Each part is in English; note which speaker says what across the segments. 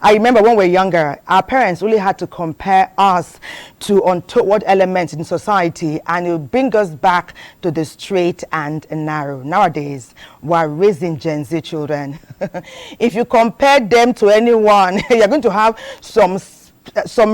Speaker 1: I remember when we were younger, our parents really had to compare us to untoward elements in society, and it would bring us back to the straight and narrow. Nowadays, we're raising Gen Z children. If you compare them to anyone, you're going to have some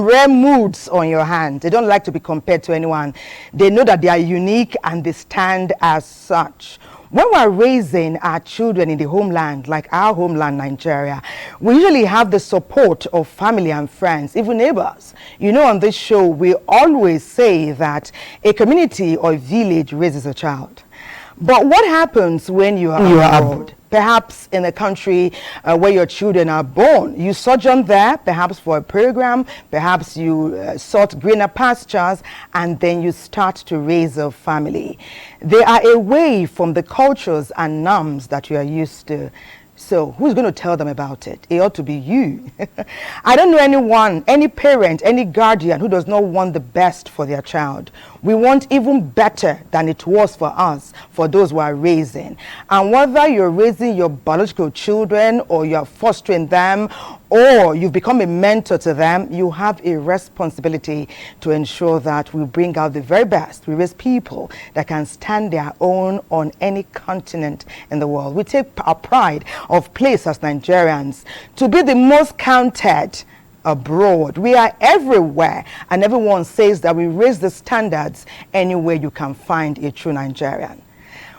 Speaker 1: rare moods on your hand. They don't like to be compared to anyone. They know that they are unique and they stand as such. When we're raising our children in the homeland, like our homeland, Nigeria, we usually have the support of family and friends, even neighbors. You know, on this show, we always say that a community or village raises a child. But what happens when you are abroad? Perhaps in a country where your children are born. You sojourn there, perhaps for a program, perhaps you sought greener pastures, and then you start to raise a family. They are away from the cultures and norms that you are used to. So who's going to tell them about it? It ought to be you. I don't know anyone, any parent, any guardian who does not want the best for their child. We want even better than it was for us, for those who are raising. And whether you're raising your biological children or you're fostering them or you've become a mentor to them, you have a responsibility to ensure that we bring out the very best. We raise people that can stand their own on any continent in the world. We take our pride of place as Nigerians to be the most counted abroad. We are everywhere, and everyone says that we raise the standards anywhere you can find a true Nigerian.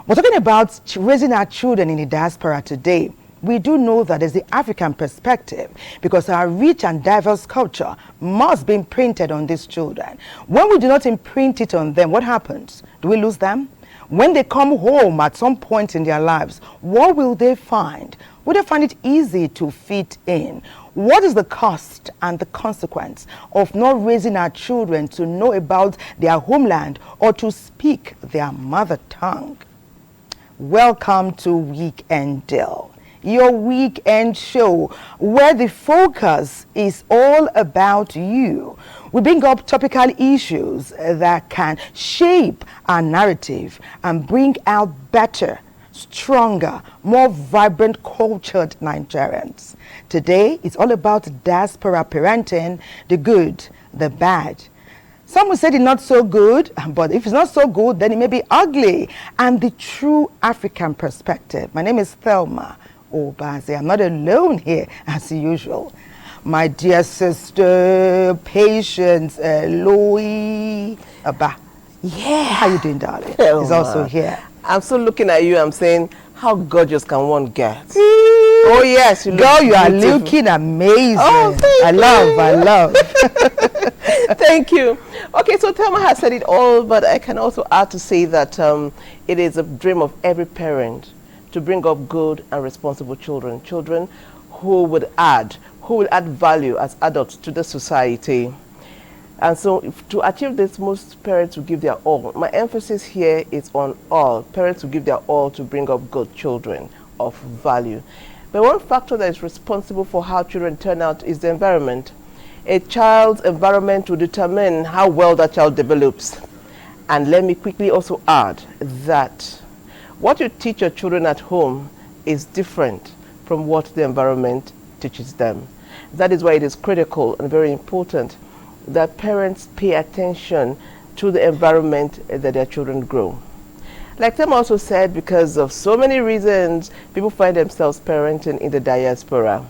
Speaker 1: We're talking about raising our children in the diaspora today. We do know that there's the African perspective because our rich and diverse culture must be imprinted on these children. When we do not imprint it on them, what happens? Do we lose them? When they come home at some point in their lives, what will they find? Will they find it easy to fit in? What is the cost and the consequence of not raising our children to know about their homeland or to speak their mother tongue? Welcome to Weekend Deal, your weekend show where the focus is all about you. We bring up topical issues that can shape our narrative and bring out better, stronger, more vibrant, cultured Nigerians. Today, it's all about diaspora parenting, the good, the bad. Some will say it's not so good, but if it's not so good, then it may be ugly. And the true African perspective. My name is Thelma Obaze. I'm not alone here as usual. My dear sister, Patience, Louis, Abba.
Speaker 2: Yeah.
Speaker 1: How you doing, darling?
Speaker 2: Thelma.
Speaker 1: He's also here.
Speaker 2: I'm still looking at you. I'm saying, how gorgeous can one get? Oh yes, you look
Speaker 1: girl, you are
Speaker 2: beautiful.
Speaker 1: looking amazing.
Speaker 2: Oh, thank you.
Speaker 1: I love.
Speaker 2: Thank you. Okay, so Thelma has said it all, but I can also add to say that it is a dream of every parent to bring up good and responsible children, children who will add value as adults to the society. And so to achieve this, most parents will give their all. My emphasis here is on all. Parents will give their all to bring up good children of value. But one factor that is responsible for how children turn out is the environment. A child's environment will determine how well that child develops. And let me quickly also add that what you teach your children at home is different from what the environment teaches them. That is why it is critical and very important that parents pay attention to the environment that their children grow. Like Tim also said, because of so many reasons, people find themselves parenting in the diaspora.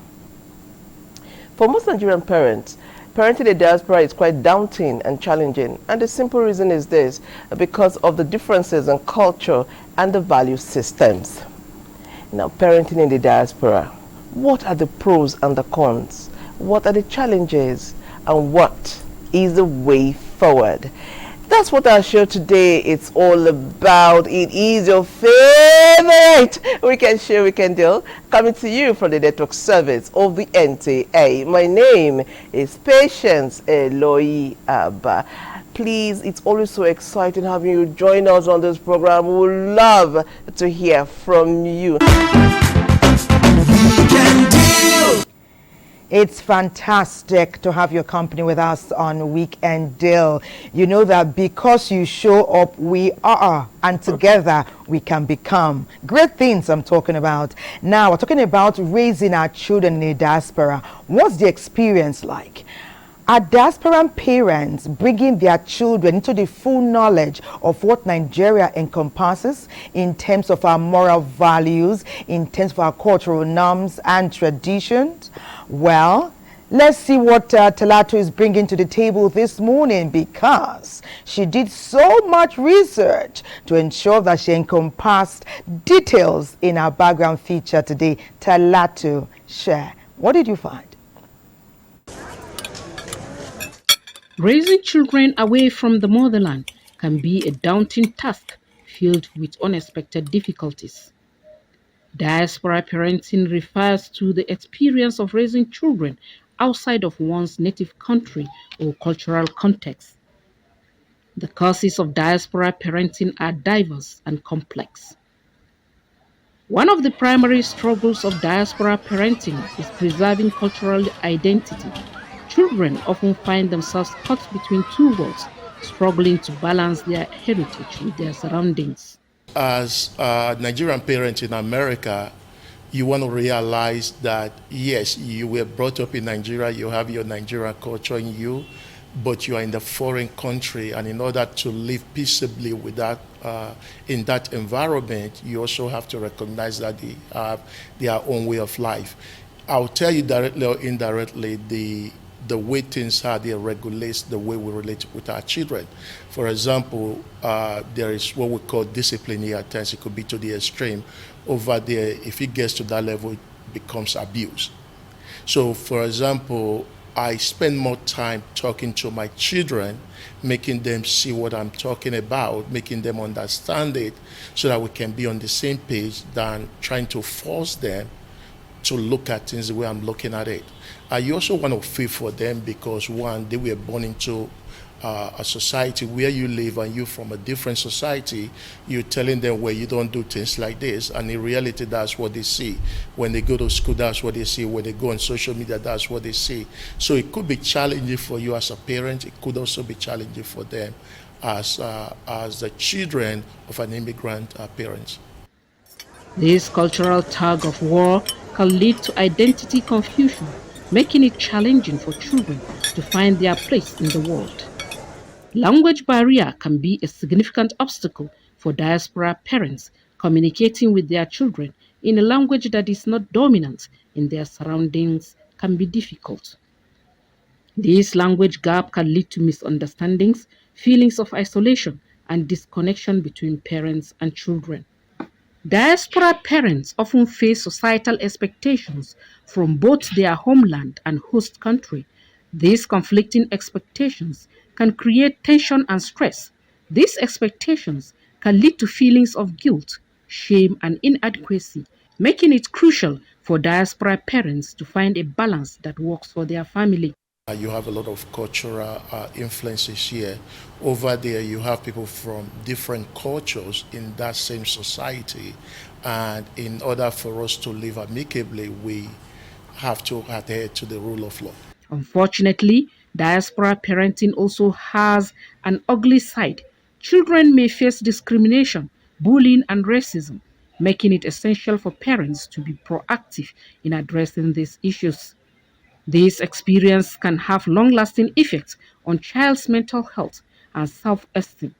Speaker 2: For most Nigerian parents, parenting in the diaspora is quite daunting and challenging. And the simple reason is this, because of the differences in culture and the value systems. Now, parenting in the diaspora, what are the pros and the cons? What are the challenges? And what is the way forward? That's what our show today is all about. It is your favorite weekend show, Weekend Deal, coming to you from the network service of the NTA. My name is Patience Eloy Abba. Please, it's always so exciting having you join us on this program. We would love to hear from you.
Speaker 1: It's fantastic to have your company with us on Weekend Deal. You know that because you show up, we are, and together we can become. Great things I'm talking about. Now, we're talking about raising our children in the diaspora. What's the experience like? Are diasporan parents bringing their children into the full knowledge of what Nigeria encompasses in terms of our moral values, in terms of our cultural norms and traditions? Well, let's see what Talatu is bringing to the table this morning, because she did so much research to ensure that she encompassed details in our background feature today. Talatu, share. What did you find?
Speaker 3: Raising children away from the motherland can be a daunting task filled with unexpected difficulties. Diaspora parenting refers to the experience of raising children outside of one's native country or cultural context. The causes of diaspora parenting are diverse and complex. One of the primary struggles of diaspora parenting is preserving cultural identity. Children often find themselves caught between two worlds, struggling to balance their heritage with their surroundings.
Speaker 4: As a Nigerian parent in America, you want to realize that, yes, you were brought up in Nigeria, you have your Nigerian culture in you, but you are in the foreign country, and in order to live peaceably with that, in that environment, you also have to recognize that they have their own way of life. I'll tell you directly or indirectly, the way things are, they regulate the way we relate with our children. For example, there is what we call discipline here at times. It could be to the extreme. Over there, if it gets to that level, it becomes abuse. So, for example, I spend more time talking to my children, making them see what I'm talking about, making them understand it, so that we can be on the same page, than trying to force them to look at things the way I'm looking at it. You also want to feel for them, because one, they were born into a society where you live, and you from a different society, you're telling them, well, you don't do things like this, and in reality, that's what they see. When they go to school, that's what they see. When they go on social media, that's what they see. So it could be challenging for you as a parent. It could also be challenging for them as the children of an immigrant parents.
Speaker 3: This cultural tug of war can lead to identity confusion, making it challenging for children to find their place in the world. Language barrier can be a significant obstacle for diaspora parents communicating with their children in a language that is not dominant in their surroundings can be difficult. This language gap can lead to misunderstandings, feelings of isolation, and disconnection between parents and children. Diaspora parents often face societal expectations from both their homeland and host country. These conflicting expectations can create tension and stress. These expectations can lead to feelings of guilt, shame, and inadequacy, making it crucial for diaspora parents to find a balance that works for their family.
Speaker 4: You have a lot of cultural influences here. Over there, you have people from different cultures in that same society. And in order for us to live amicably, we have to adhere to the rule of law.
Speaker 3: Unfortunately, diaspora parenting also has an ugly side. Children may face discrimination, bullying, and racism, making it essential for parents to be proactive in addressing these issues. This experience can have long-lasting effects on child's mental health and self-esteem.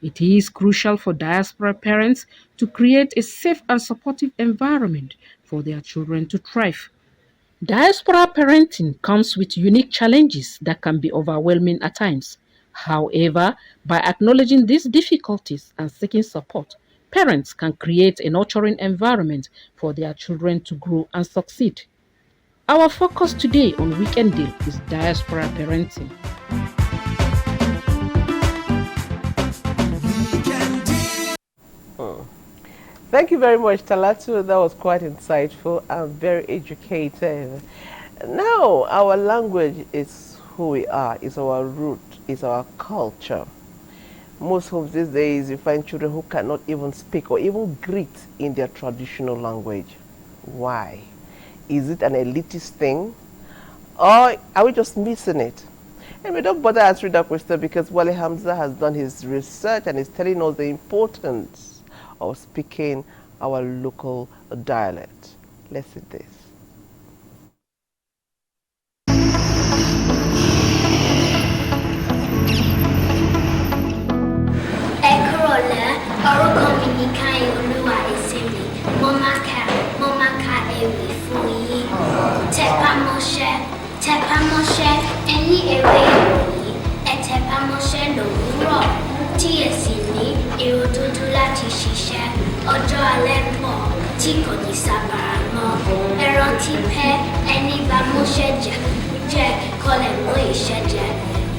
Speaker 3: It is crucial for diaspora parents to create a safe and supportive environment for their children to thrive. Diaspora parenting comes with unique challenges that can be overwhelming at times. However, by acknowledging these difficulties and seeking support, parents can create a nurturing environment for their children to grow and succeed. Our focus today on Weekend Deal is diaspora parenting.
Speaker 2: Thank you very much, Talatu. That was quite insightful and very educated. Now, our language is who we are, is our root, is our culture. Most homes these days, you find children who cannot even speak or even greet in their traditional language. Why? Is it an elitist thing? Or are we just missing it? And we don't bother answering that question because Wale Hamza has done his research and is telling us the importance of speaking our local dialect. Let's see this.
Speaker 5: Ọjọ́ alẹ́ ń bọ̀ tí kò ní sábàá mọ́. Ẹ̀rọ ti pẹ́ ẹni bá múṣẹ́ jẹ́ kọlẹ̀ mú iṣẹ́ jẹ.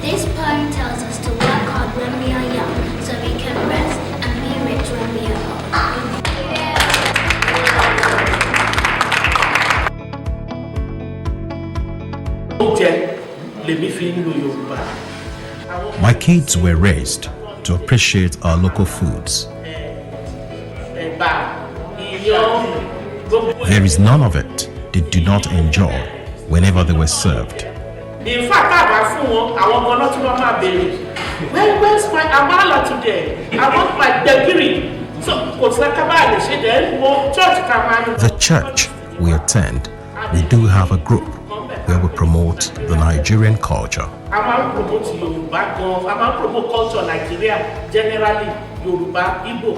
Speaker 5: This poem tells us to work hard when we are young so we can rest and be rich when we are
Speaker 6: old. My kids were raised to appreciate our local foods. There is none of it they do not enjoy whenever they were served.
Speaker 7: In fact, where's my amala today? I want my debiri.
Speaker 6: The church we attend, we do have a group where we promote the Nigerian culture.
Speaker 7: promote culture Nigeria generally. Yoruba, Igbo,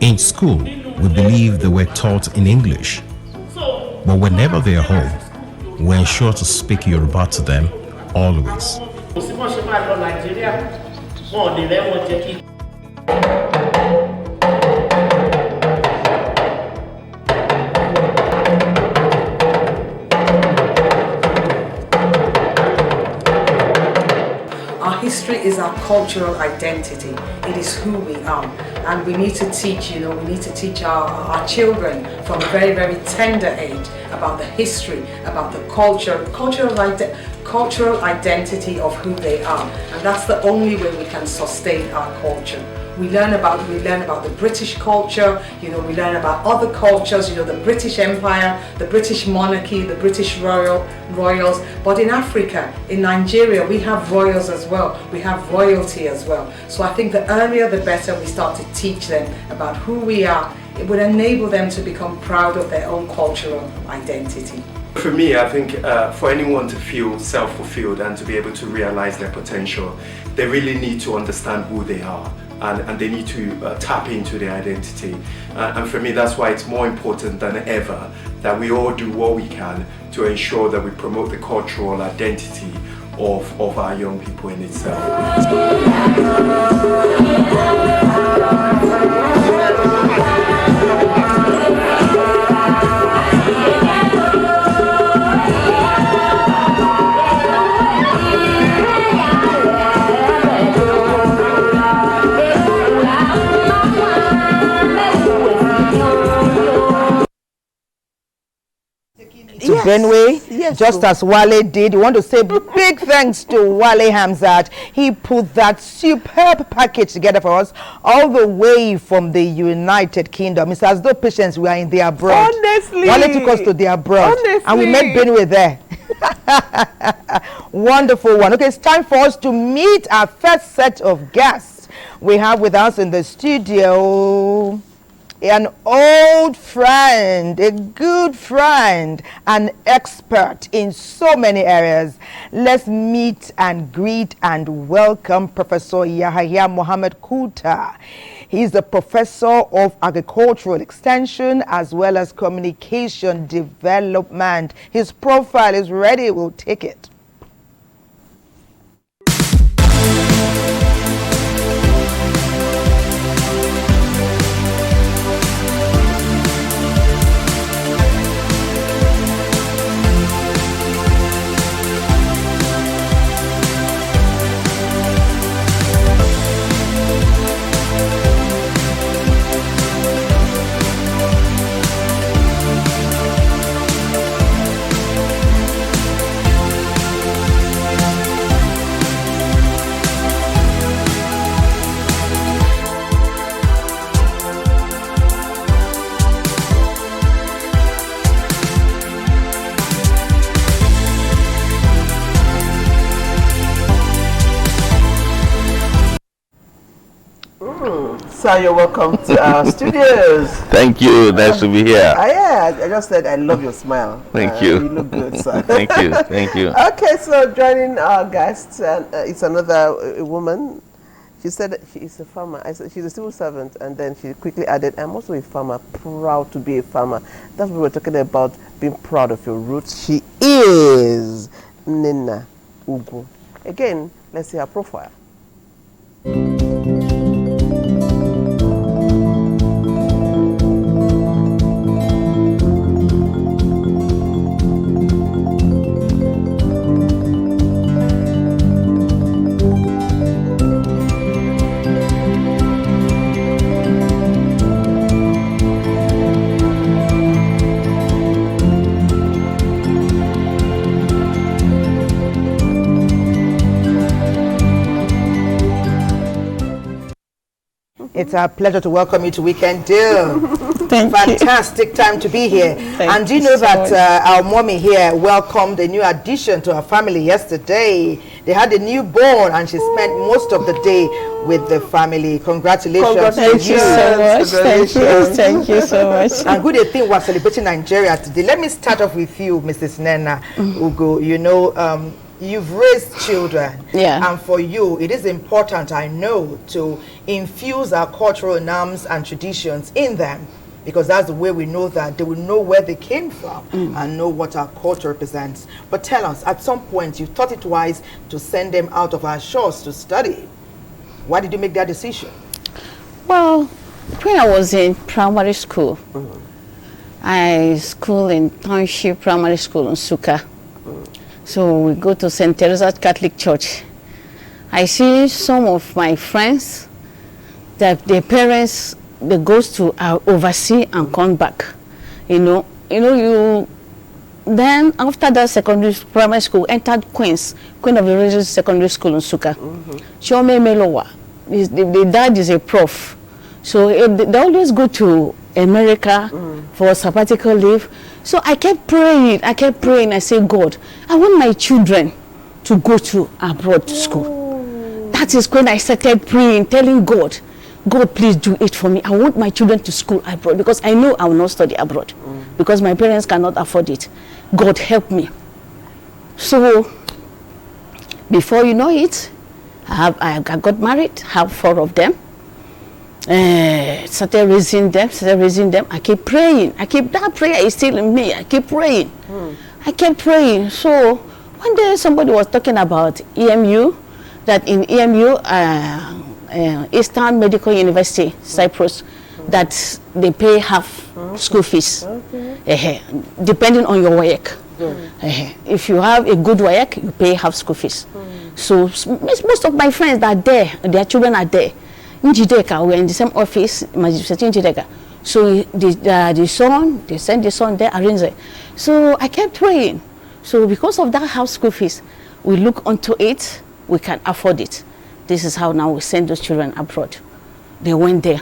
Speaker 6: In school, we believe they were taught in English. But whenever they are home, we ensure to speak Yoruba to them always.
Speaker 8: History is our cultural identity. It is who we are, and we need to teach. We need to teach our children from a very, very tender age about the history, about the cultural identity of who they are, and that's the only way we can sustain our culture. We learn about the British culture, we learn about other cultures, the British Empire, the British monarchy, the British royals. But in Africa, in Nigeria, we have royals as well. We have royalty as well. So I think the earlier the better we start to teach them about who we are. It would enable them to become proud of their own cultural identity.
Speaker 9: For me, I think for anyone to feel self-fulfilled and to be able to realize their potential, they really need to understand who they are. And they need to tap into their identity. And for me, that's why it's more important than ever that we all do what we can to ensure that we promote the cultural identity of our young people in itself.
Speaker 1: To Benway, just as Wale did. We want to say big thanks to Wale Hamzat. He put that superb package together for us all the way from the United Kingdom. It's as though patients were in the abroad.
Speaker 2: Honestly.
Speaker 1: Wale took us to the abroad.
Speaker 2: Honestly.
Speaker 1: And we met Benway there. Wonderful one. Okay, it's time for us to meet our first set of guests. We have with us in the studio an old friend, a good friend, an expert in so many areas. Let's meet and greet and welcome Professor Yahaya Mohammed Kuta. He's the professor of agricultural extension as well as communication development. His profile is ready. We'll take it.
Speaker 2: sir, you're welcome to our studios.
Speaker 10: Thank you. Nice to be here.
Speaker 2: Yeah, I just said I love your smile.
Speaker 10: Thank you.
Speaker 2: You look good, sir.
Speaker 10: Thank you. Thank you.
Speaker 2: Okay, so joining our guests, it's another woman. She said she's a farmer. I said she's a civil servant, and then she quickly added, I'm also a farmer, proud to be a farmer. That's what we were talking about, being proud of your roots. She is Nina Ugu. Again, let's see her profile.
Speaker 1: It's our pleasure to welcome you to Weekend Deal.
Speaker 11: Thank
Speaker 1: Fantastic time to be here. And do you know that our mommy here welcomed a new addition to our family yesterday? They had a newborn and she spent most of the day with the family. Congratulations.
Speaker 11: Thank you so much. Thank you so much.
Speaker 1: And good thing we're celebrating Nigeria today. Let me start off with you, Mrs. Nena Ugo. You know, you've raised children, and for you it is important, I know, to infuse our cultural norms and traditions in them, because that's the way we know that they will know where they came from and know what our culture represents. But tell us, at some point you thought it wise to send them out of our shores to study. Why did you make that decision?
Speaker 11: Well, when I was in primary school, I schooled in Township Primary School in Suka. So we go to St. Teresa's Catholic Church. I see some of my friends that their parents, they goes to overseas and come back. Then after that primary school, entered Queen of the Religious Secondary School in Suka. Shome Melowa, the dad is a prof. So they always go to America for sabbatical leave. So I kept praying. I said, God, I want my children to go to abroad school. That is when I started praying, telling God, God, please do it for me. I want my children to school abroad, because I know I will not study abroad because my parents cannot afford it. God, help me. So before you know it, I got married, have 4 of them. Started raising them. I keep praying. That prayer is still in me. I keep praying. I kept praying. So one day somebody was talking about EMU, that in EMU, Eastern Medical University, Cyprus, that they pay half school fees, depending on your work. If you have a good work, you pay half school fees. So most of my friends that are there, their children are there. In Jideka, we're in the same office, so they send the son there, arrange it. So I kept praying. So because of that house school fees, we look onto it, we can afford it. This is how now we send those children abroad. They went there.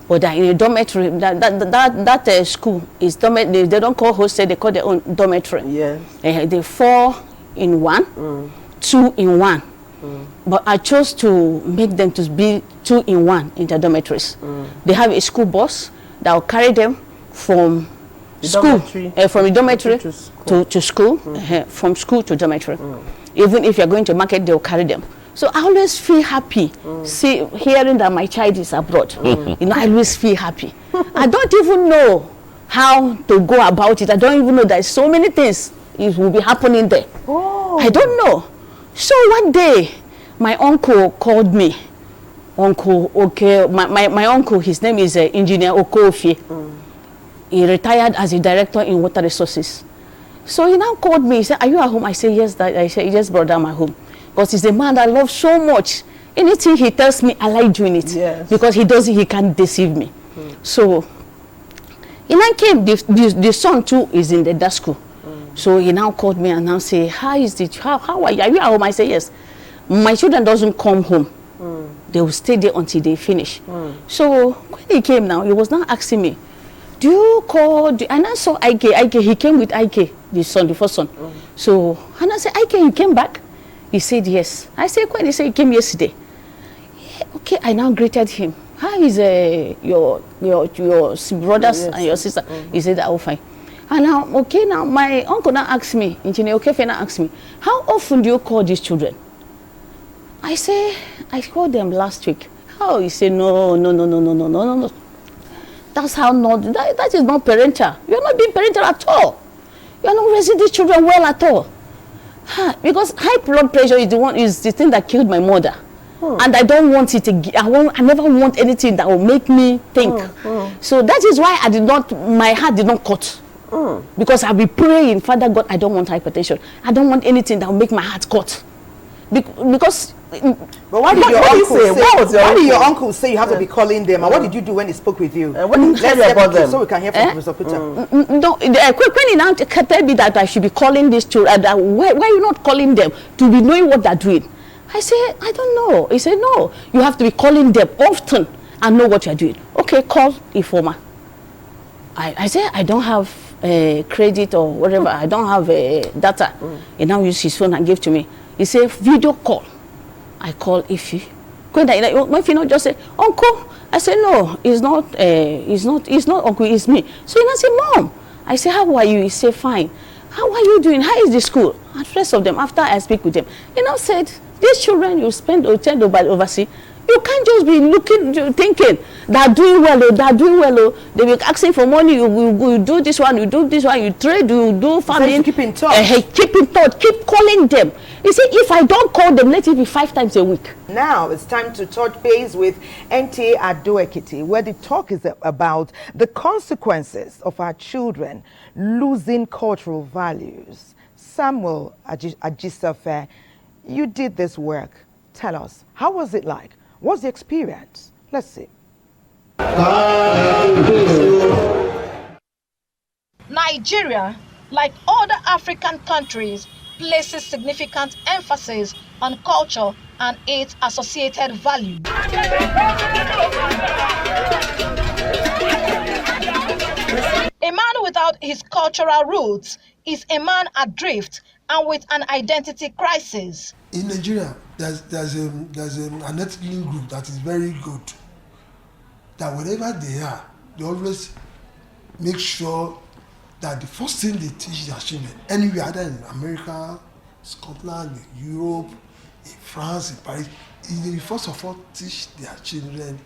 Speaker 11: But in a dormitory, that school is dormitory. They don't call hostel, they call their own dormitory. Yes. They 4 in 1, 2 in 1. But I chose to make them to be 2 in 1 in the dormitories. They have a school bus that will carry them from school, from the dormitory to school, from school to dormitory. Even if you're going to market, they'll carry them. So I always feel happy hearing that my child is abroad. I always feel happy. I don't even know how to go about it. I don't even know that so many things will be happening there. I don't know. So one day, my uncle called me. My uncle, his name is Engineer Okofi. He retired as a director in water resources. So he now called me. He said, "Are you at home?" I said, "Yes, Dad." I said, "Yes, brother, I'm at home." Because he's a man that I love so much. Anything he tells me, I like doing it. Yes. Because he can't deceive me. So he now came. The son too is in that school. So he now called me and now say, "How is it? How are you? Are you at home?" I say, "Yes." My children doesn't come home. They will stay there until they finish. So when he came now, he was now asking me, "Do you call?" And I saw Ike. He came with Ike, the first son. So and I said, "Ike, you came back?" He said, "Yes." I said, "When?" He said, "He came yesterday." Yeah, okay, I now greeted him. how is your brothers and your sister? He said, oh, fine. And now, okay, now my uncle now asked me, Engineer Okefe now asked me, how often do you call these children? I say, I called them last week. Oh, he said, no. That's how not, that is not parental. You're not being parental at all. You're not raising these children well at all. Because high blood pressure is the thing that killed my mother. And I don't want it again. I never want anything that will make me think. So that is why my heart did not cut. Because I'll be praying, Father God, I don't want hypertension. I don't want anything that will make my heart cut. Because
Speaker 1: but why did your uncle say you have to be calling them? And what did you do when he spoke with you?
Speaker 2: What did you tell you about them?
Speaker 1: So we can hear from Professor Peter.
Speaker 11: No, when he now tell me that I should be calling these children, why are you not calling them to be knowing what they're doing? I say, I don't know. He said, no, you have to be calling them often and know what you're doing. Okay, call Ifoma. I say, I don't have credit or whatever. I don't have data. He now used his phone and gave to me. He said, video call. I call Ifi. My friend just say, Uncle. I said, no, it's not Uncle, it's me. So he now say, Mom. I say, how are you? He said, fine. How are you doing? How is the school? And the rest of them, after I speak with them, he now said, these children you spend or tend to oversee, you can't just be thinking they're doing well, they be asking for money, you do this one, you trade, you do farming.
Speaker 1: Keep in touch.
Speaker 11: Keep calling them. You see, if I don't call them, let it be 5 times a week.
Speaker 1: Now it's time to touch base with NTA Ado-Ekiti, where the talk is about the consequences of our children losing cultural values. Samuel Ajisafe, you did this work. Tell us, how was it like? What's the experience? Let's see.
Speaker 12: Nigeria, like other African countries, places significant emphasis on culture and its associated values. A man without his cultural roots is a man adrift and with an identity crisis.
Speaker 13: In Nigeria, there's an ethnic group that is very good. That wherever they are, they always make sure that the first thing they teach their children, anywhere, either in America, Scotland, in Europe, in France, in Paris, they first of all teach their children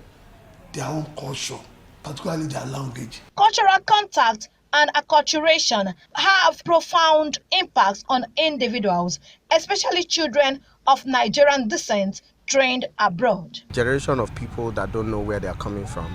Speaker 13: their own culture, particularly their language.
Speaker 12: Cultural contact and acculturation have profound impacts on individuals, especially children of Nigerian descent trained abroad.
Speaker 14: Generation of people that don't know where they are coming from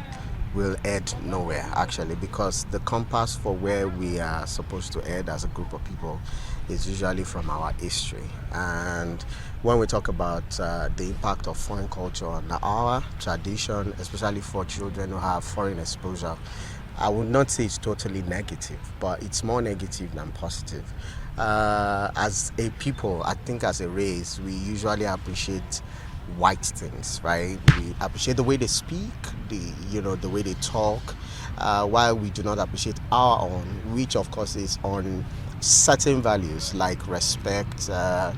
Speaker 14: will head nowhere, actually, because the compass for where we are supposed to head as a group of people is usually from our history. And when we talk about the impact of foreign culture on our tradition, especially for children who have foreign exposure, I would not say it's totally negative, but it's more negative than positive. As a people, I think as a race, we usually appreciate white things, right? We appreciate the way they speak, the way they talk, while we do not appreciate our own, which of course is on certain values like respect,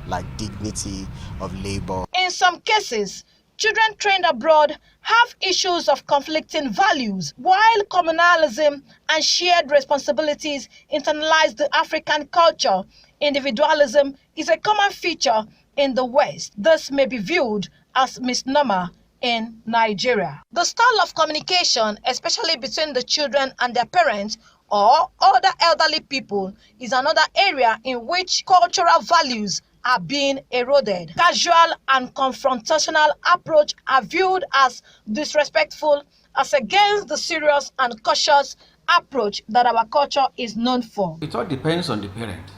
Speaker 14: like dignity of labor.
Speaker 12: In some cases, children trained abroad have issues of conflicting values, while communalism and shared responsibilities internalize the African culture. Individualism is a common feature in the West. This may be viewed as misnomer in Nigeria. The style of communication, especially between the children and their parents or other elderly people, is another area in which cultural values are being eroded. Casual and confrontational approach are viewed as disrespectful, as against the serious and cautious approach that our culture is known for.
Speaker 15: It all depends on the parent.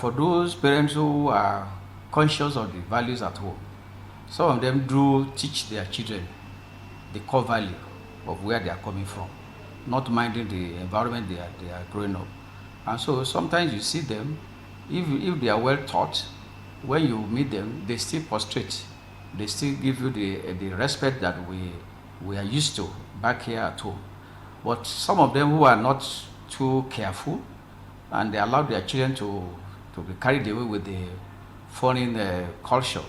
Speaker 15: For those parents who are conscious of the values at home, some of them do teach their children the core value of where they are coming from, not minding the environment they are growing up. And so sometimes you see them, if they are well taught, when you meet them, they still prostrate. They still give you the respect that we are used to back here at home. But some of them who are not too careful, and they allow their children to be carried away with the foreign culture,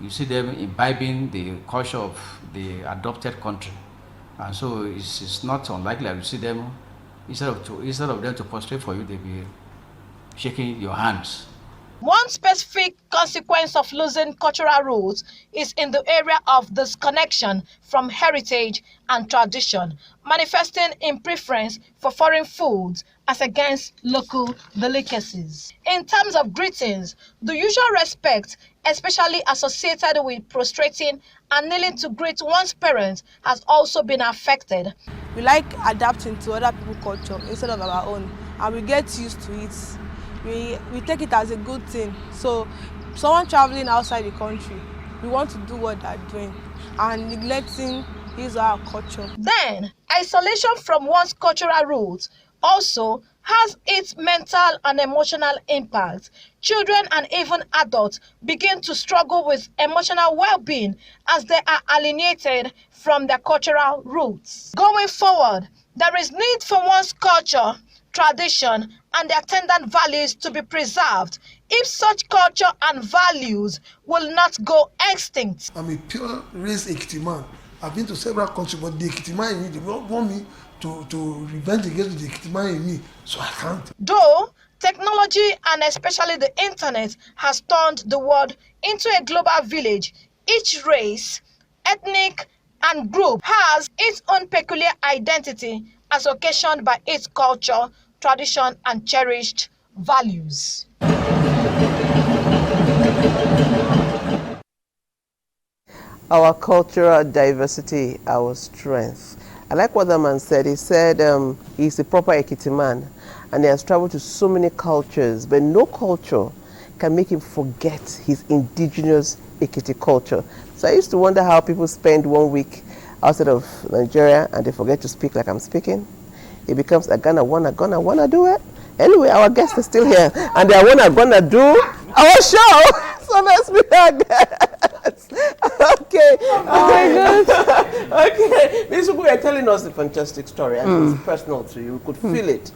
Speaker 15: you see them imbibing the culture of the adopted country. And so it's not unlikely that you see them, instead of them to prostrate for you, they'll be shaking your hands.
Speaker 12: One specific consequence of losing cultural roots is in the area of disconnection from heritage and tradition, manifesting in preference for foreign foods as against local delicacies. In terms of greetings, the usual respect, especially associated with prostrating and kneeling to greet one's parents, has also been affected.
Speaker 16: We like adapting to other people's culture instead of our own, and we get used to it. We take it as a good thing. So someone traveling outside the country, we want to do what they're doing and neglecting his or our culture.
Speaker 12: Then, isolation from one's cultural roots also has its mental and emotional impact. Children and even adults begin to struggle with emotional well-being as they are alienated from their cultural roots. Going forward, there is need for one's culture, tradition, and the attendant values to be preserved if such culture and values will not go extinct.
Speaker 13: I'm a pure race Ekiti man. I've been to several countries, but the Ekiti man in me, they don't want me to revenge against the Ekiti man in me, so I can't.
Speaker 12: Though technology and especially the internet has turned the world into a global village, each race, ethnic, and group has its own peculiar identity as occasioned by its culture, tradition, and cherished values.
Speaker 2: Our cultural diversity, our strength. I like what the man said. He said he's a proper Ekiti man and he has traveled to so many cultures, but no culture can make him forget his indigenous Ekiti culture. So I used to wonder how people spend 1 week outside of Nigeria and they forget to speak like I'm speaking. It becomes a Ghana wanna do it. Anyway, our guest is still here and they are gonna do our show. So let's be our guest. Okay.
Speaker 16: Oh my God.
Speaker 2: Okay. These people were telling us a fantastic story and it's personal to you. You could feel it.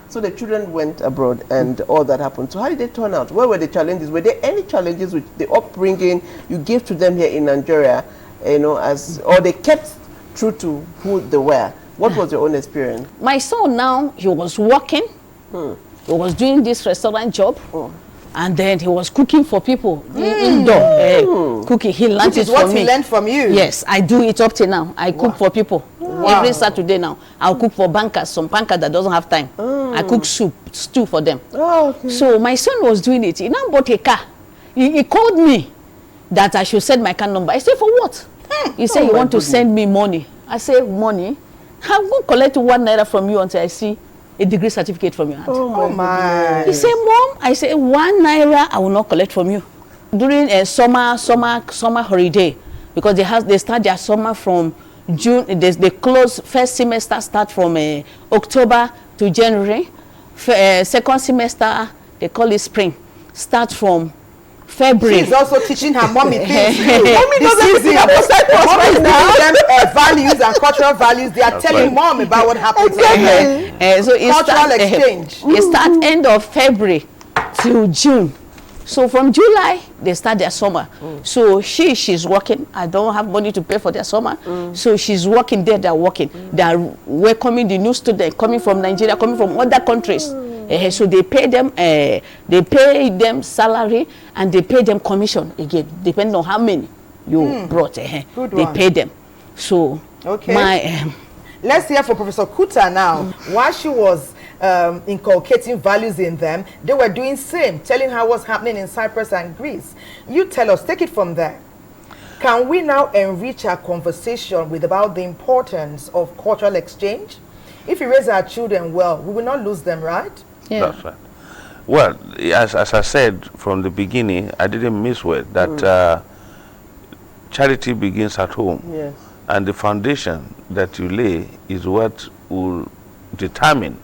Speaker 2: So the children went abroad and all that happened. So how did they turn out? Where were the challenges? Were there any challenges with the upbringing you gave to them here in Nigeria, or they kept true to who they were? What was your own experience?
Speaker 11: My son now, he was working. He was doing this restaurant job. And then he was cooking for people indoor. Cooking, he learned it from me.
Speaker 1: Which is what he learned from you.
Speaker 11: Yes, I do it up till now. I cook for people. Every Saturday now. I'll cook for bankers, some banker that doesn't have time. I cook stew for them.
Speaker 2: Okay.
Speaker 11: So my son was doing it. He now bought a car. He called me that I should send my car number. I said, for what? He said, you want to send me money. I said, money? I'm going to collect 1 naira from you until I see a degree certificate from your hand.
Speaker 1: Oh my.
Speaker 11: He said, Mom, I said, 1 naira I will not collect from you. During a summer holiday, because they start their summer from June, they close, first semester start from October to January. Second semester, they call it spring, start from February.
Speaker 1: She's also teaching her mommy things.
Speaker 2: Mommy doesn't see
Speaker 1: Mommy is giving them values and cultural values. They are telling mom about what happens.
Speaker 11: So
Speaker 1: cultural exchange.
Speaker 11: It starts end of February to June. So from July, they start their summer. So she's working. I don't have money to pay for their summer. So she's working there, they're working. They're welcoming the new students coming from Nigeria, coming from other countries. So they pay them salary and they pay them commission again, depending on how many you brought. They pay them. So
Speaker 1: let's hear from Professor Kuta now. While she was inculcating values in them, they were doing same, telling her what's happening in Cyprus and Greece. You tell us, take it from there. Can we now enrich our conversation with about the importance of cultural exchange? If we raise our children well, we will not lose them, right?
Speaker 11: Yeah.
Speaker 10: That's right. Well, as I said from the beginning, I didn't miss word that charity begins at home.
Speaker 2: Yes.
Speaker 10: And the foundation that you lay is what will determine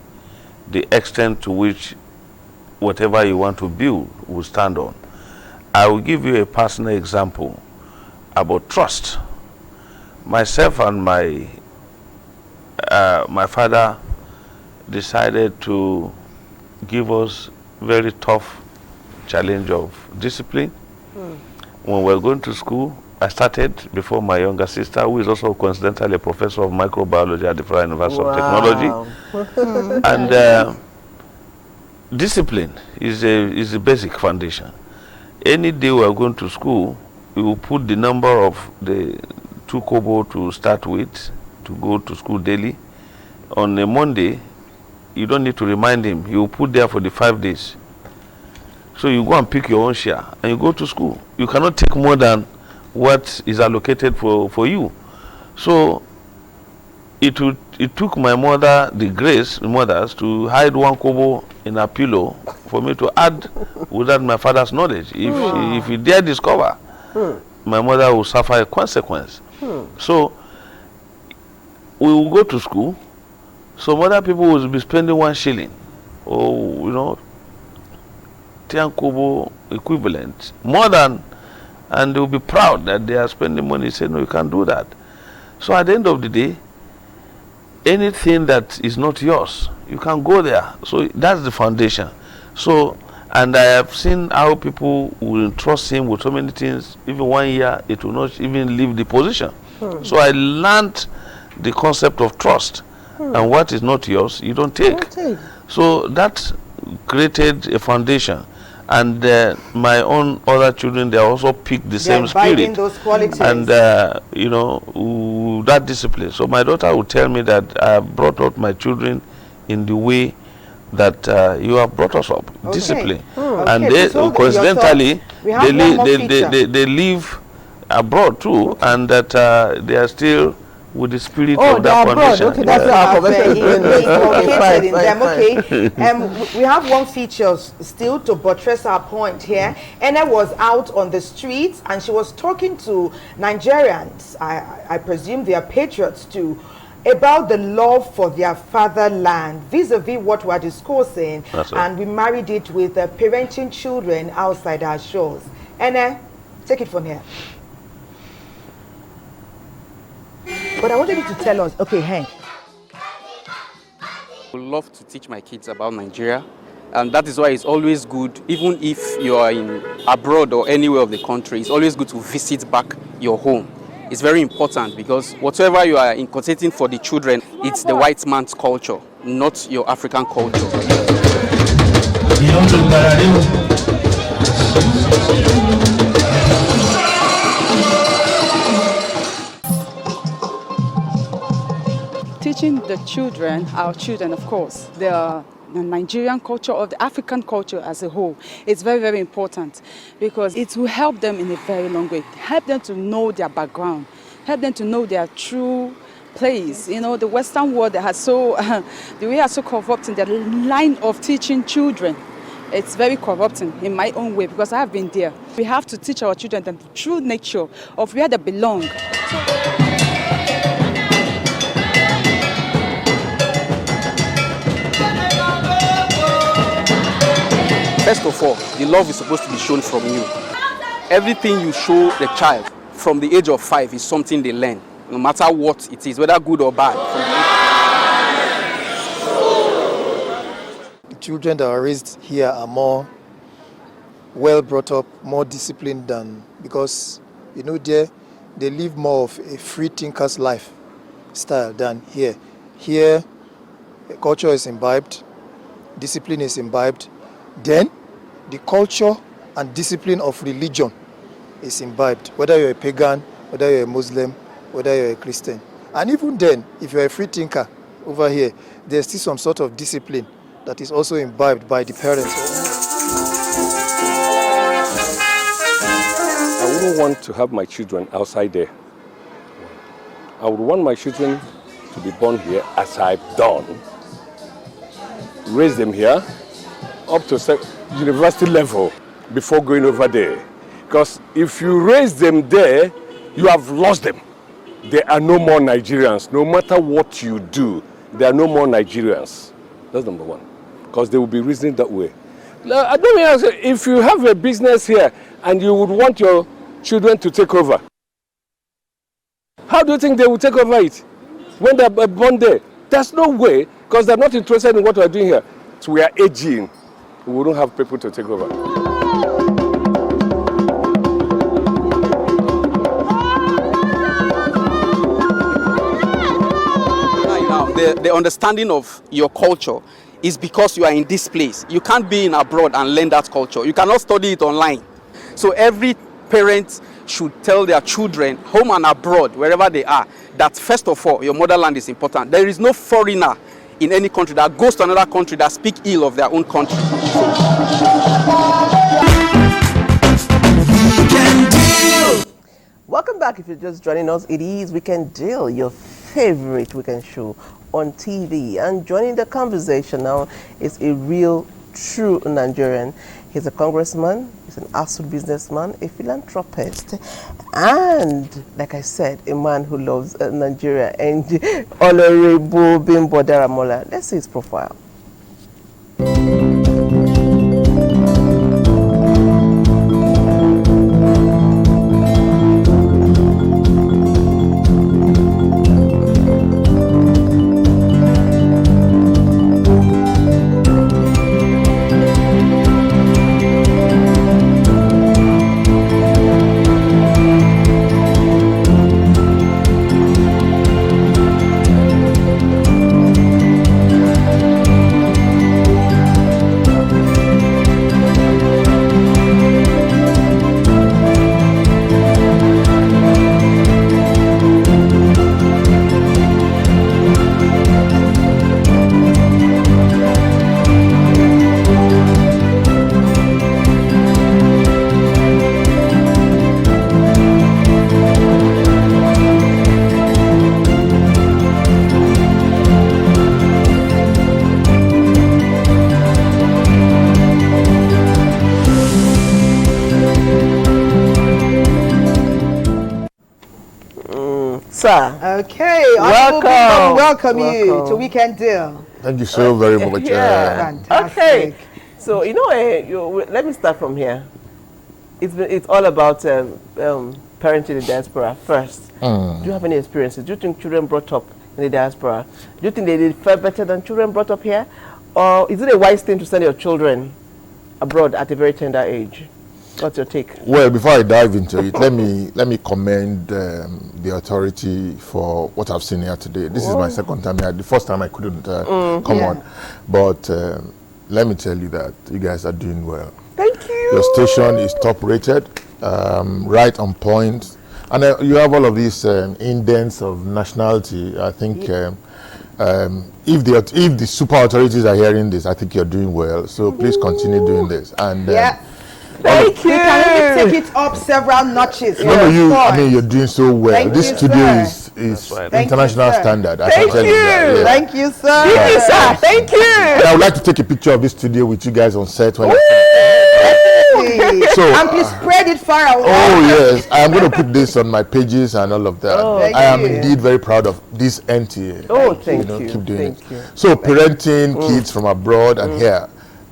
Speaker 10: the extent to which whatever you want to build will stand on. I will give you a personal example about trust. Myself and my father decided to give us very tough challenge of discipline. when we were going to school, I started before my younger sister, who is also coincidentally a professor of microbiology at the Federal University of Technology. And discipline is a basic foundation. Any day we are going to school, we will put the number of the 2 kobo to start with to go to school daily. On a Monday, you don't need to remind him. He will put there for the 5 days. So you go and pick your own share and you go to school. You cannot take more than what is allocated for you. So it took my mother the grace, mothers, to hide 1 kobo in a pillow for me to add without my father's knowledge. If he dare discover, my mother will suffer a consequence. So we will go to school. Some other people will be spending 1 shilling or 10 kobo equivalent, more than, and they will be proud that they are spending money. Say, no, you can't do that. So at the end of the day, anything that is not yours, you can go there. So that's the foundation. So, and I have seen how people will trust him with so many things. Even 1 year, it will not even leave the position. So I learned the concept of trust. And what is not yours, you don't take. So that created a foundation. And my own other children, they also pick the same spirit.
Speaker 1: Those qualities.
Speaker 10: And, that discipline. So my daughter would tell me that I brought up my children in the way that you have brought us up. Discipline. And they, coincidentally, they live abroad too, and that they are still with the spirit of that foundation.
Speaker 2: Okay, that's
Speaker 1: we have one feature still to buttress our point here. Anna was out on the streets and she was talking to Nigerians, I presume they are patriots too, about the love for their fatherland vis-a-vis what we're discussing. And we married it with parenting children outside our shores. Anna, take it from here. But I wanted you to tell us, okay, Hank.
Speaker 17: I would love to teach my kids about Nigeria, and that is why it's always good, even if you are in abroad or anywhere of the country, it's always good to visit back your home. It's very important because whatever you are inculcating for the children, it's the white man's culture, not your African culture.
Speaker 18: Teaching the children, our children of course, the Nigerian culture or the African culture as a whole, it's very, very important because it will help them in a very long way, help them to know their background, help them to know their true place. You know, the Western world that has so, the way are so corrupting, the line of teaching children, it's very corrupting in my own way because I have been there. We have to teach our children the true nature of where they belong.
Speaker 17: First of all, the love is supposed to be shown from you. Everything you show the child from the age of 5 is something they learn, no matter what it is, whether good or bad.
Speaker 19: The children that are raised here are more well brought up, more disciplined than, because they live more of a free thinker's lifestyle than here. Here, culture is imbibed, discipline is imbibed. Then, the culture and discipline of religion is imbibed, whether you're a pagan, whether you're a Muslim, whether you're a Christian. And even then, if you're a free thinker over here, there's still some sort of discipline that is also imbibed by the parents.
Speaker 20: I wouldn't want to have my children outside there. I would want my children to be born here as I've done, raise them here, up to university level before going over there. Because if you raise them there, you have lost them. There are no more Nigerians. No matter what you do, there are no more Nigerians. That's number one. Because they will be reasoning that way. I don't mean, if you have a business here and you would want your children to take over, how do you think they will take over it when they're born there? There's no way, because they're not interested in what we're doing here. So we are aging. We don't have people to take over.
Speaker 17: the understanding of your culture is because you are in this place. You can't be in abroad and learn that culture. You cannot study it online. So every parent should tell their children, home and abroad, wherever they are, that first of all, your motherland is important. There is no foreigner in any country that goes to another country that speak ill of their own country.
Speaker 2: Welcome back. If you're just joining us, it is Weekend Deal, your favorite weekend show on TV. And joining the conversation now is a real, true Nigerian. He's a congressman, he's an astute businessman, a philanthropist, and, like I said, a man who loves Nigeria, and Honorable Bimbo Daramola. Let's see his profile.
Speaker 1: Okay, welcome you to Weekend Deal.
Speaker 21: Thank you so very much.
Speaker 1: Fantastic.
Speaker 2: Okay, so let me start from here. It's all about parenting in the diaspora first. Do you have any experiences? Do you think children brought up in the diaspora, do you think they did far better than children brought up here, or is it a wise thing to send your children abroad at a very tender age? What's your take?
Speaker 21: Well, before I dive into it, let me commend the authority for what I've seen here today. This is my second time here. The first time I couldn't come on, but let me tell you that you guys are doing well.
Speaker 2: Thank you.
Speaker 21: Your station is top rated, right on point, and you have all of these indents of nationality. I think if the super authorities are hearing this, I think you're doing well. So please continue doing this. And
Speaker 2: thank you.
Speaker 1: We can even take it up several notches.
Speaker 21: You're doing so well.
Speaker 1: Thank
Speaker 21: this
Speaker 1: you,
Speaker 21: studio
Speaker 1: sir.
Speaker 21: is international standard. I
Speaker 2: Thank
Speaker 21: can tell you that. Yeah.
Speaker 1: Thank you, sir.
Speaker 2: Thank you, sir. Thank you.
Speaker 21: And I would like to take a picture of this studio with you guys on set when
Speaker 1: and please spread it far away.
Speaker 21: Oh yes, I am going to put this on my pages and all of that. I am indeed very proud of this NTA.
Speaker 2: Oh, thank you.
Speaker 21: Keep doing
Speaker 2: Thank
Speaker 21: it.
Speaker 2: you.
Speaker 21: So parenting kids from abroad and here,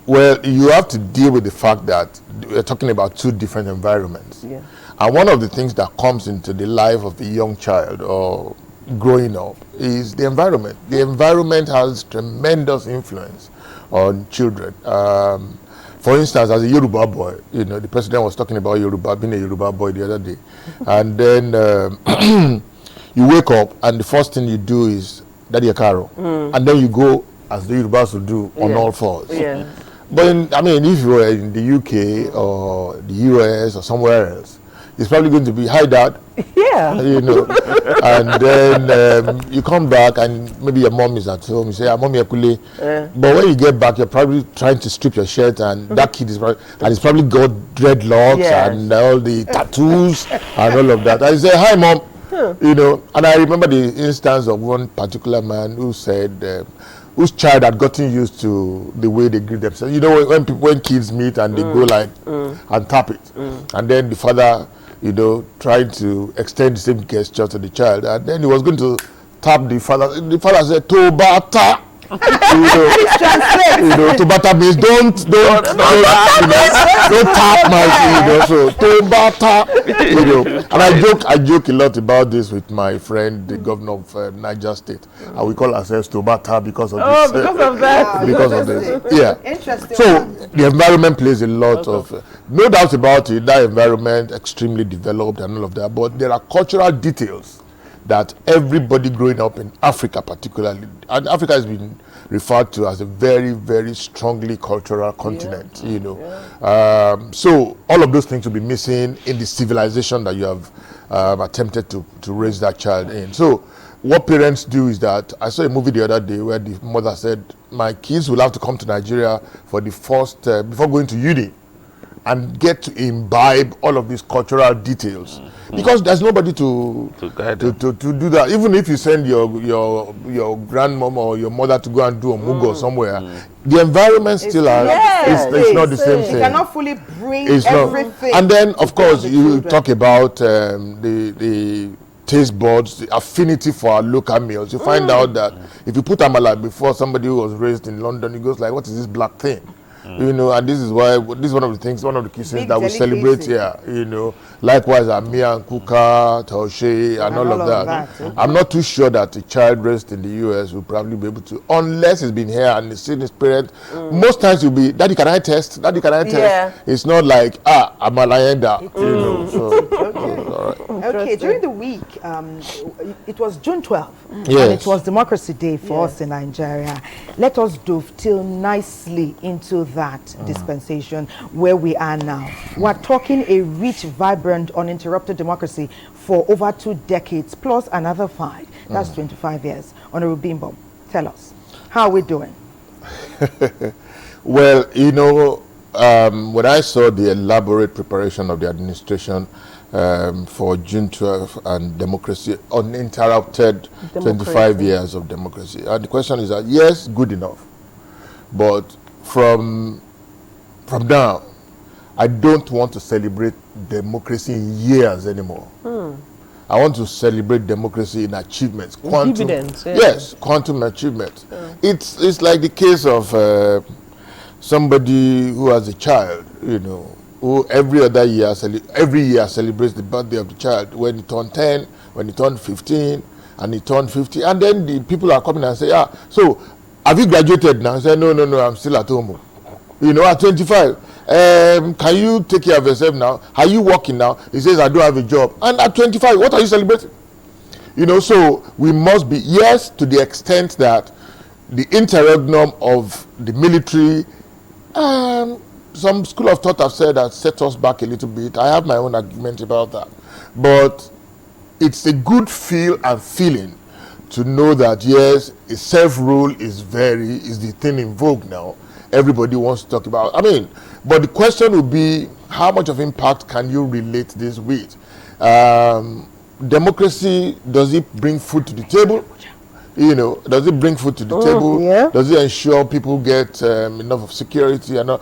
Speaker 21: well, you have to deal with the fact that we're talking about two different environments.
Speaker 2: Yeah.
Speaker 21: And one of the things that comes into the life of the young child or growing up is the environment. The environment has tremendous influence on children. For instance, as a Yoruba boy, the president was talking about Yoruba, being a Yoruba boy the other day. And then you wake up and the first thing you do is Daddy Akaro. And then you go, as the Yorubas will do, on all fours.
Speaker 2: Yeah.
Speaker 21: But if you were in the UK or the US or somewhere else, it's probably going to be hi dad.
Speaker 2: Yeah.
Speaker 21: And then you come back and maybe your mom is at home. You say, "Mommy, Akule." But when you get back, you're probably trying to strip your shirt, and that kid is probably got dreadlocks and all the tattoos and all of that. I say, "Hi, mom." And I remember the instance of one particular man who said, whose child had gotten used to the way they greet themselves. When kids meet and they go like and tap it, and then the father, trying to extend the same gesture to the child, and then he was going to tap the father. The father said, "Tobata." Tobata means don't tap my, so Tobata. And I joke a lot about this with my friend, the governor of Niger State, and we call ourselves Tobata because of this.
Speaker 2: Because of that.
Speaker 21: Because of this. Yeah.
Speaker 1: Interesting.
Speaker 21: So the environment plays a lot of, no doubt about it. That environment extremely developed and all of that, but there are cultural details that everybody growing up in Africa particularly, and Africa has been referred to as a very, very strongly cultural continent, you know. So all of those things will be missing in the civilization that you have attempted to raise that child in. So what parents do is that, I saw a movie the other day where the mother said, my kids will have to come to Nigeria for the first, before going to uni, and get to imbibe all of these cultural details, because there's nobody to do that. Even if you send your grandmom or your mother to go and do a mugo somewhere, the environment it's not the same thing.
Speaker 1: You cannot fully bring everything.
Speaker 21: And then, of course, you talk about the taste buds, the affinity for our local meals. You find out that if you put amala before somebody who was raised in London, he goes like, what is this black thing? You know, and this is why, this is one of the things, one of the key things that we celebrate here, you know. Likewise, Amia and Kuka, Taoshe, and all of that. I'm not too sure that a child raised in the US will probably be able to, unless he's been here and he's seen his parents. Most times you'll be, Daddy, can I test? Daddy, can I test? Yeah. It's not like, I'm a lienda, you know. So, all right.
Speaker 1: Okay, during the week, it was June 12th,
Speaker 21: Yes.
Speaker 1: and it was Democracy Day for us in Nigeria. Let us dovetail nicely into that dispensation where we are now. We're talking a rich, vibrant, uninterrupted democracy for over 2 decades, plus another 5. That's 25 years. Honorable Bimbo, tell us, how are we doing?
Speaker 21: Well, you know, when I saw the elaborate preparation of the administration for June 12th and democracy, uninterrupted 25 years of democracy, and the question is that, yes, good enough, but from now, I don't want to celebrate democracy in years anymore. I want to celebrate democracy in achievements. Quantum, yes, quantum achievements. It's like the case of somebody who has a child, you know, who every year celebrates the birthday of the child. When he turned 10, when he turned 15, and he turned 50, and then the people are coming and say, so have you graduated now? I say, no, I'm still at home. You know, at 25, can you take care of yourself now? Are you working now? He says, I don't have a job. And at 25, what are you celebrating? You know, so we must be, yes, to the extent that the interregnum of the military, some school of thought have said that set us back a little bit. I have my own argument about that. But it's a good feel and feeling to know that, yes, self-rule is the thing in vogue now. Everybody wants to talk about. I mean, but the question would be, how much of impact can you relate this with? Democracy, does it bring food to the table? You know, does it bring food to the table? Yeah. Does it ensure people get enough of security? And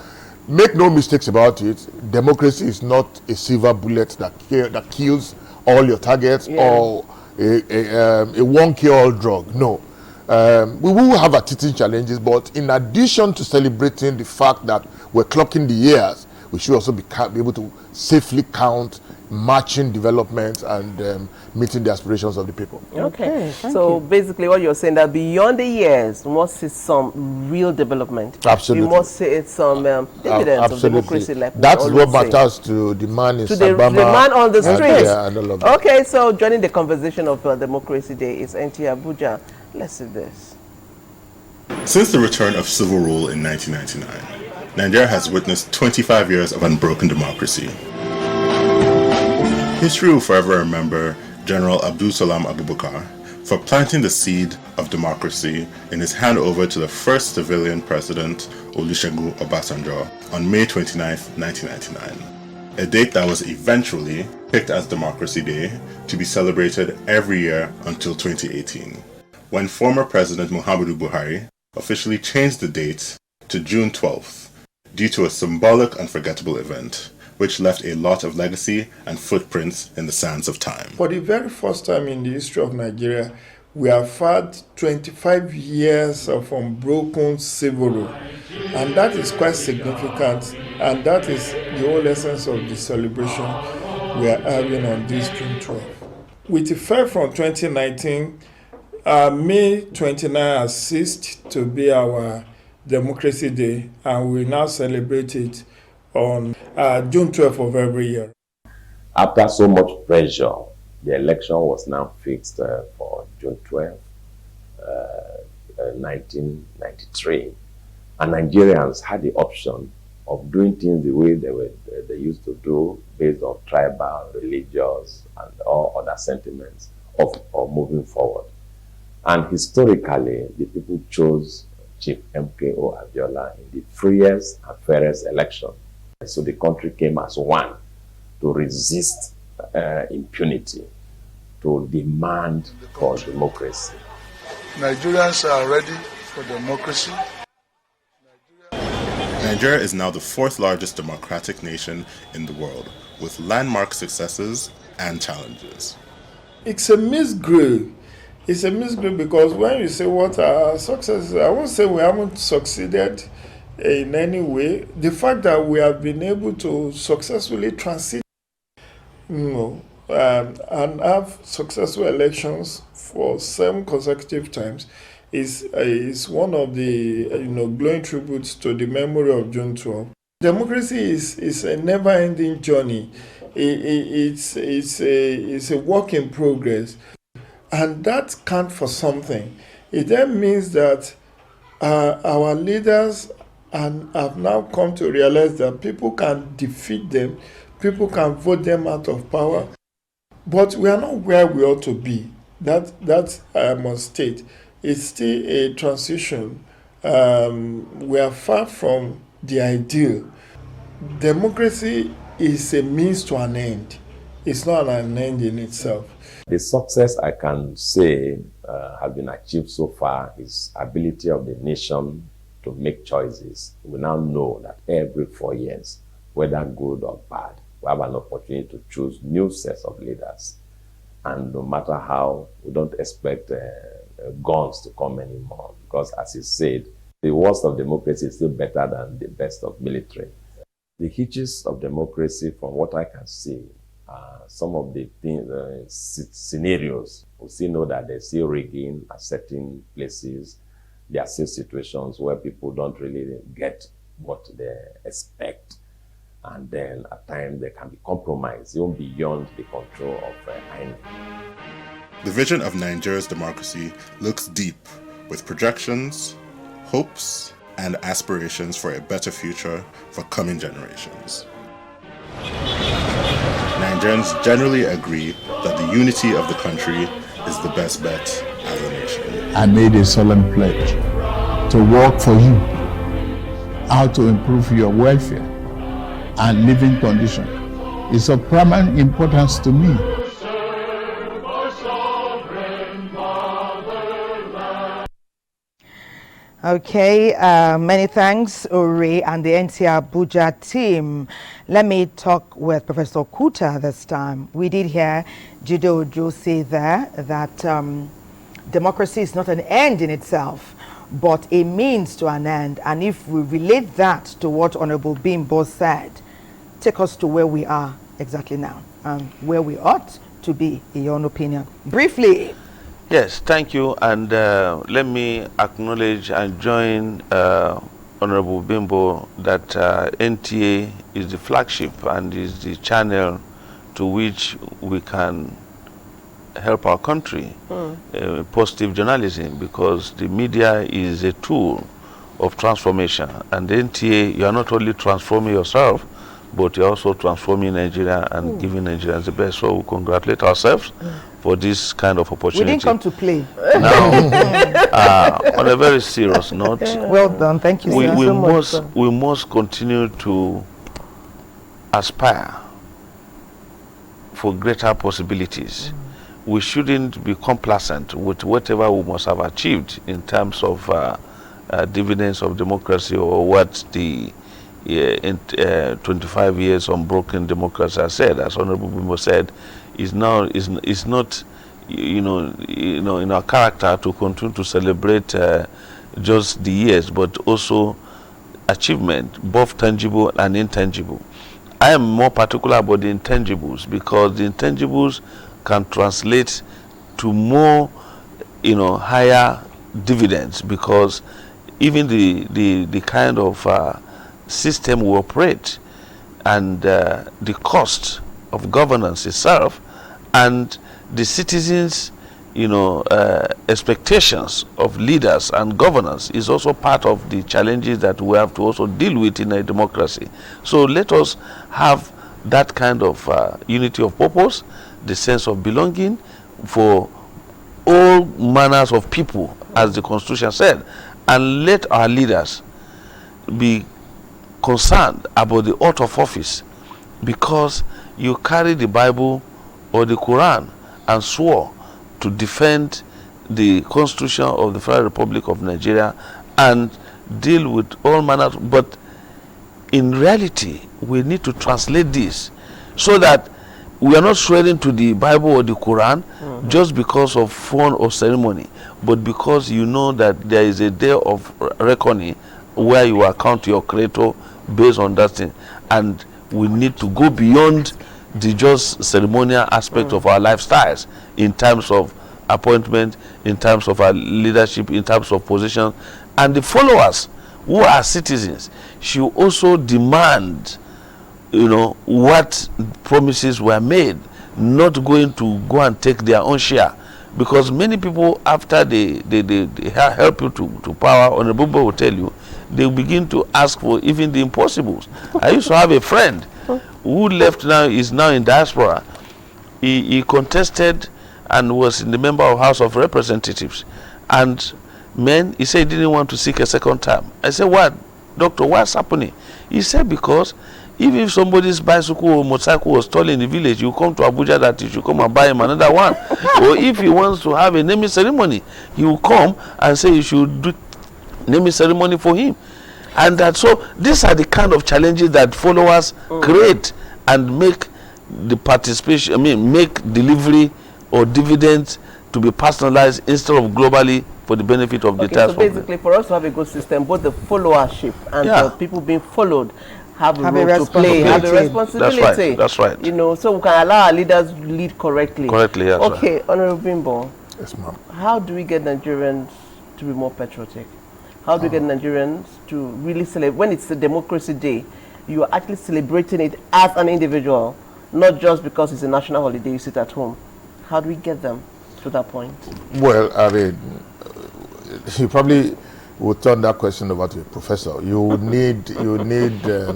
Speaker 21: make no mistakes about it. Democracy is not a silver bullet that kills all your targets or a one-cure-all drug. No. We will have our teething challenges, but in addition to celebrating the fact that we're clocking the years, we should also be able to safely count matching developments and meeting the aspirations of the people.
Speaker 2: Okay, so basically what you're saying, that beyond the years, we must see some real development.
Speaker 21: Absolutely.
Speaker 2: We must see some dividends of democracy. Like
Speaker 21: that's what matters to the man in Sabama.
Speaker 2: The man on the streets.
Speaker 21: And all of that.
Speaker 2: Okay, so joining the conversation of Democracy Day is NTA Abuja. Let's see this.
Speaker 4: Since the return of civil rule in 1999, Nigeria has witnessed 25 years of unbroken democracy. History will forever remember General Abdul Salam Abubakar for planting the seed of democracy in his handover to the first civilian president, Olusegun Obasanjo, on May 29, 1999, a date that was eventually picked as Democracy Day to be celebrated every year until 2018, when former President Muhammadu Buhari officially changed the date to June 12th due to a symbolic unforgettable event, which left a lot of legacy and footprints in the sands of time.
Speaker 22: For the very first time in the history of Nigeria, we have had 25 years of unbroken civil rule. And that is quite significant, and that is the whole essence of the celebration we are having on this June 12th. With effect from 2019, May 29 has ceased to be our Democracy Day, and we now celebrate it on June 12th of every year.
Speaker 23: After so much pressure
Speaker 3: The election was now fixed for June 12, 1993. And Nigerians had the option of doing things the way they used to do, based on tribal, religious, and all other sentiments of moving forward. And historically, the people chose Chief MKO Abiola in the freest and fairest election. So the country came as one to resist impunity, to demand for democracy.
Speaker 5: Nigerians are ready for democracy.
Speaker 4: Nigeria is now the fourth largest democratic nation in the world, with landmark successes and challenges.
Speaker 22: It's a misgrade. It's a misgrade because when you say what are successes, I won't say we haven't succeeded in any way. The fact that we have been able to successfully transit, and have successful elections for 7 consecutive times is one of the glowing tributes to the memory of June 12. Democracy is a never-ending journey. It's a work in progress, and that counts for something. It then means that our leaders have now come to realize that people can defeat them, people can vote them out of power, but we are not where we ought to be. That I must state. It's still a transition. We are far from the ideal. Democracy is a means to an end. It's not an end in itself.
Speaker 3: The success I can say has been achieved so far is ability of the nation to make choices. We now know that every 4 years, whether good or bad, we have an opportunity to choose new sets of leaders. And no matter how, we don't expect guns to come anymore, because as he said, the worst of democracy is still better than the best of military. The hitches of democracy, from what I can see, some of the scenarios, we still know that there's still rigging at certain places. There are still situations where people don't really get what they expect. And then at times there can be compromise, even beyond the control of INEC.
Speaker 4: The vision of Nigeria's democracy looks deep, with projections, hopes, and aspirations for a better future for coming generations. Nigerians generally agree that the unity of the country is the best bet as a nation.
Speaker 5: I made a solemn pledge to work for you, how to improve your welfare and living condition. It's of paramount importance to me.
Speaker 1: Okay, many thanks, Uri and the NTA Abuja team. Let me talk with Professor Kuta this time. We did hear Jido Ojo say there that democracy is not an end in itself, but a means to an end. And if we relate that to what Honorable Bimbo said, take us to where we are exactly now, where we ought to be, in your own opinion. Briefly.
Speaker 10: Yes, thank you, and let me acknowledge and join Honorable Bimbo that NTA is the flagship and is the channel to which we can help our country, positive journalism, because the media is a tool of transformation, and the NTA, you are not only transforming yourself, but you're also transforming Nigeria and giving Nigerians the best. So we congratulate ourselves for this kind of opportunity.
Speaker 1: We didn't come to play.
Speaker 10: Now, on a very serious note,
Speaker 1: well done, thank you
Speaker 10: we must continue to aspire for greater possibilities. We shouldn't be complacent with whatever we must have achieved in terms of dividends of democracy, or what the 25 years unbroken democracy has said. As Honorable Bimbo said, is not in our character to continue to celebrate just the years, but also achievement, both tangible and intangible. I am more particular about the intangibles, because the intangibles can translate to more, higher dividends, because even the kind of system we operate, and the cost of governance itself, and the citizens, expectations of leaders and governance is also part of the challenges that we have to also deal with in a democracy. So let us have that kind of unity of purpose, the sense of belonging for all manners of people, as the Constitution said, and let our leaders be concerned about the oath of office, because you carry the Bible or the Quran and swore to defend the Constitution of the Federal Republic of Nigeria and deal with all manners. But in reality, we need to translate this so that we are not swearing to the Bible or the Quran just because of fun or ceremony, but because you know that there is a day of reckoning where you account your Creator based on that thing. And we need to go beyond the just ceremonial aspect of our lifestyles in terms of appointment, in terms of our leadership, in terms of position. And the followers who are citizens should also demand what promises were made, not going to go and take their own share. Because many people, after they help you to power, Honorable will tell you, they begin to ask for even the impossibles. I used to have a friend who left now, is now in Diaspora. He contested and was in the member of House of Representatives. And he said he didn't want to seek a second term. I said, what? Doctor, what's happening? He said, because if somebody's bicycle or motorcycle was stolen in the village, you come to Abuja that you should come and buy him another one. Or if he wants to have a naming ceremony, he will come and say you should do naming ceremony for him. And so these are the kind of challenges that followers create and make the participation, make delivery or dividends to be personalized instead of globally for the benefit of the task.
Speaker 2: So basically, for us to have a good system, both the followership and the people being folled have a role to play, have a responsibility.
Speaker 10: That's right.
Speaker 2: So we can allow our leaders to lead correctly.
Speaker 10: Correctly, yes.
Speaker 2: Okay, Honorable Bimbo.
Speaker 21: Yes, ma'am.
Speaker 2: How do we get Nigerians to be more patriotic? How do we get Nigerians to really celebrate? When it's the Democracy Day, you are actually celebrating it as an individual, not just because it's a national holiday, you sit at home. How do we get them to that point?
Speaker 21: Well, you probably would turn that question over to a professor. You would need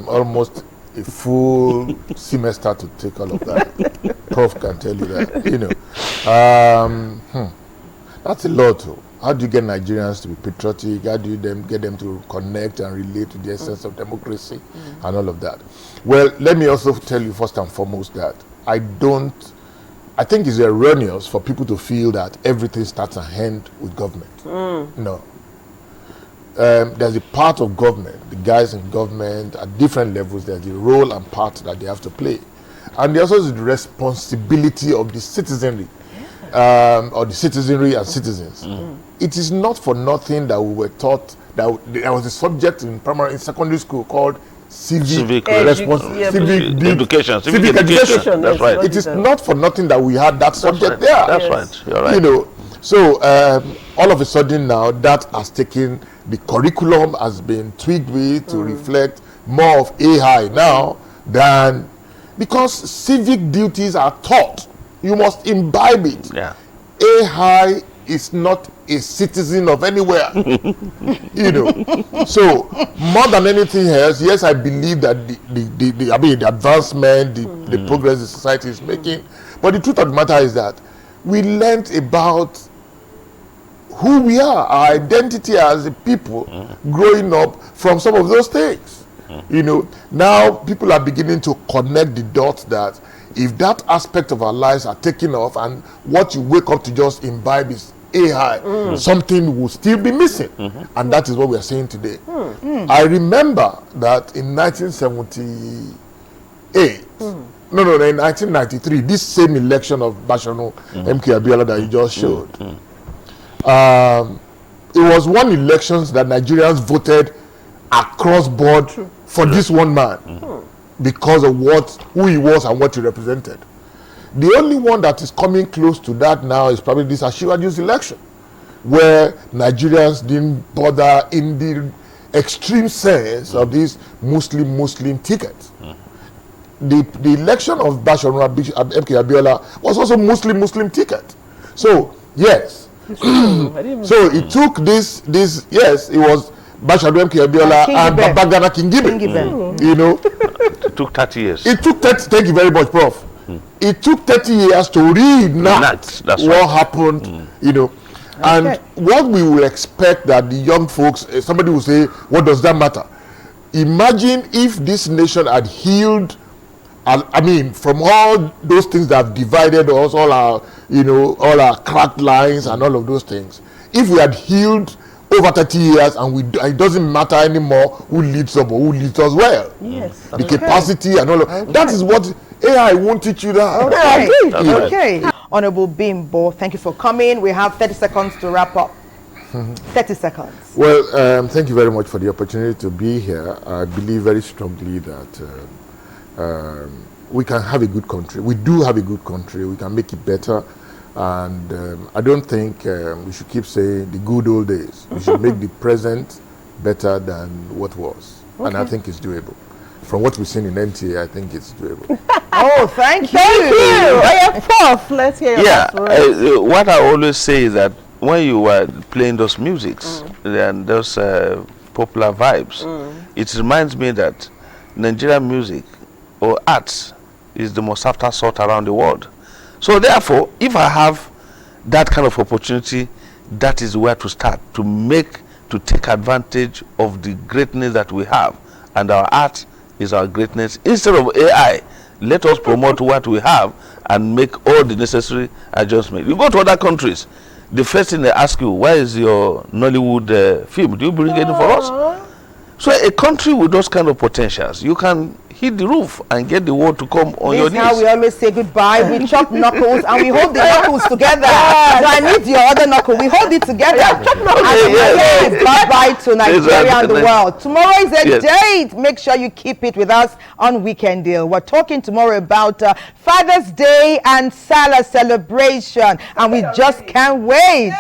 Speaker 21: almost a full semester to take all of that. Prof can tell you that. That's a lot. How do you get Nigerians to be patriotic? How do you get them to connect and relate to the essence of democracy and all of that? Well, let me also tell you first and foremost that I think it's erroneous for people to feel that everything starts and ends with government. No. There's a part of government, the guys in government at different levels, there's a role and part that they have to play. And there's also the responsibility of the citizenry, or the citizenry and citizens. It is not for nothing that we were taught that there was a subject in secondary school called civic education.
Speaker 10: That's right.
Speaker 21: It is not for nothing that we had that subject there.
Speaker 10: That's right. You're right.
Speaker 21: So all of a sudden now that has taken, the curriculum has been tweaked with to reflect more of AI now than, because civic duties are taught. You must imbibe it.
Speaker 10: Yeah.
Speaker 21: AI is not a citizen of anywhere. So more than anything else, yes, I believe that the advancement, the progress the society is making, but the truth of the matter is that we learned about who we are, our identity as a people, growing up from some of those things. Now people are beginning to connect the dots that if that aspect of our lives are taken off and what you wake up to just imbibe is AI, something will still be missing. And that is what we are saying today. I remember that in 1978, in 1993, this same election of Bashano MK Abiola that you just showed, it was one election that Nigerians voted across board for this one man because of who he was and what he represented. The only one that is coming close to that now is probably this Ashiwaju's election, where Nigerians didn't bother in the extreme sense of these Muslim tickets. the election of Bashorun MK Abiola was also Muslim ticket. So yes, so it took this yes, it was Bashorun MK Abiola and Babagana Kingibe. You know,
Speaker 10: it took 30 years.
Speaker 21: It took 30. Thank you very much, Prof. It took 30 years to reenact what happened. You know. And what we will expect that the young folks, somebody will say, what does that matter? Imagine if this nation had healed, I mean, from all those things that have divided us, all our, you know, all our cracked lines and all of those things. If we had healed over 30 years and it doesn't matter anymore who leads us or who leads us well.
Speaker 1: Yes.
Speaker 21: The capacity and all of that is what AI won't teach you that.
Speaker 1: Okay. Okay. Honorable Bimbo, thank you for coming. We have 30 seconds to wrap up. 30 seconds.
Speaker 21: Well, thank you very much for the opportunity to be here. I believe very strongly that we can have a good country. We do have a good country. We can make it better. And I don't think we should keep saying the good old days. We should make the present better than what was. Okay. And I think it's doable. From what we've seen in NTA, I think it's doable.
Speaker 1: Oh, thank you.
Speaker 2: Thank you. I am Prof. Let's hear your
Speaker 10: what I always say is that when you were playing those musics and those popular vibes, it reminds me that Nigerian music or arts is the most after sought around the world. So therefore, if I have that kind of opportunity, that is where to start, to take advantage of the greatness that we have. And our art is our greatness. Instead of AI, let us promote what we have and make all the necessary adjustments. You go to other countries, the first thing they ask you, where is your Nollywood film? Do you bring any for us? So a country with those kind of potentials, you can hit the roof and get the world to come on your knees.
Speaker 1: This is how we always say goodbye. We chop knuckles and we hold the knuckles together. So I need your other knuckle. We hold it together. Yes. Bye-bye to Nigeria and the world. Tomorrow is a date. Make sure you keep it with us on Weekend Deal. We're talking tomorrow about Father's Day and Salah celebration. And we just can't wait.